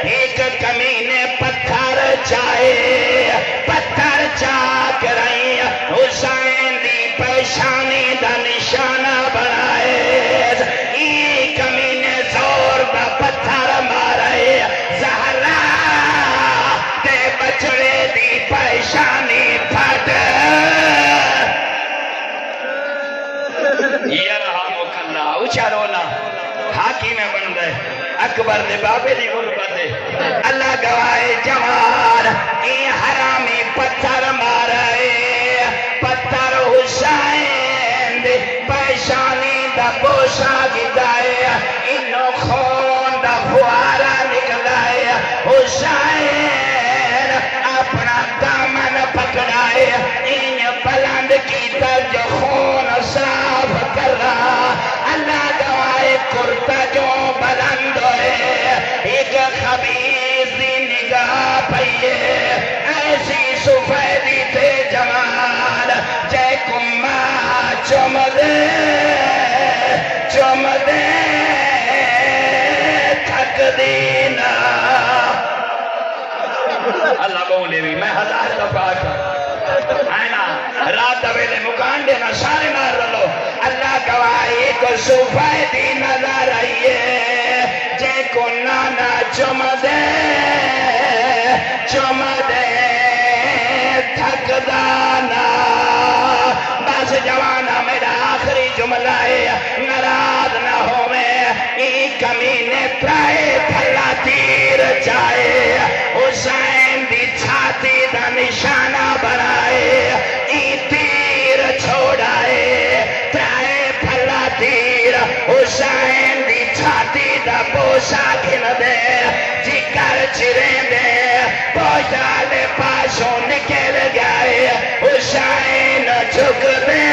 ایک کمینے پتھر چائے پتھر چاک رہی حسین دی پیشانی دا نشانہ بنائے ایک کمینے زور دا پتھر مارے زہرا تے بچڑے دی پیشانی پھٹ یرحمک اللہ اچھا رونا حاکی میں بن گئے اکبر دے بابے دی غربت ہے اللہ گواہے جوان این حرامی پتھر مارے پتھر حسین دے پیشانی دا بوشا گدائے انو خون دا فوارا نکلائے حسین اپنا دامن پکڑائے این بلند کی در جو خون صاف کر رہا اللہ گواہے کرتا جو بلند ہوئے ایک خبیث دی نگاہ پئیے ایسی سفیدی تے جمال جے کمہ چم دے تھک دینا اللہ بولے بھی میں ہزار دفعہ آئینا رات دویلے مکان دینا سارے مار رلو اللہ گواہی کو سفیدی نظر آئیے جے کو نانا چم دے تھک دانا بس جوانا میرا آخری جملہ ہے ناراض نہ ہوئے ایک کمینے پرائے پھلا تیر چاہے حسین دی چھاتی دا نشانہ بنائے این تیر چھوڑائے پرائے پھلا تیر حسین دی چھاتی دا بوسا گھن دے جگر چرین دے پوشالے پاسوں نکل گئے حسین جھک دے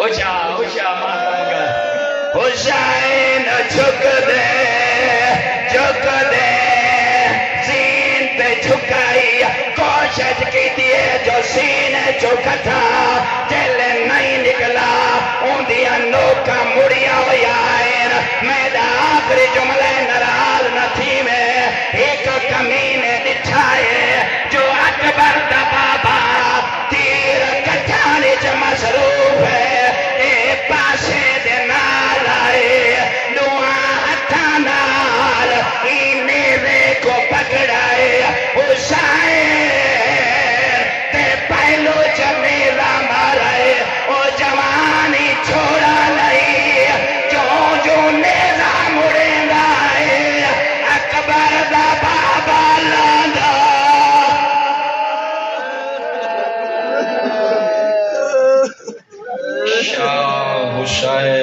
اچھا ماتم کر حسین جھک دے سین پہ جھکائی کوشش کی دیئے جو سین جھکتا دل نہیں نکلا ان دیا نوکا مڑیا ہویا ہے میرا آخری جملہ نراز نہ تھی میں ایک کمینے دکھائے جو اکبر دا بابا تیر کٹھانے جو مصروف ہے اے پاسے دے نال آئے دعا ہتھا نال نیوے کو پکڑائے حسین تے پہلو جمیلہ مارائے او جوانی چھوڑا لئی جو نیزہ مڑے لائے اکبر دا بابا لاندا شاہ حسین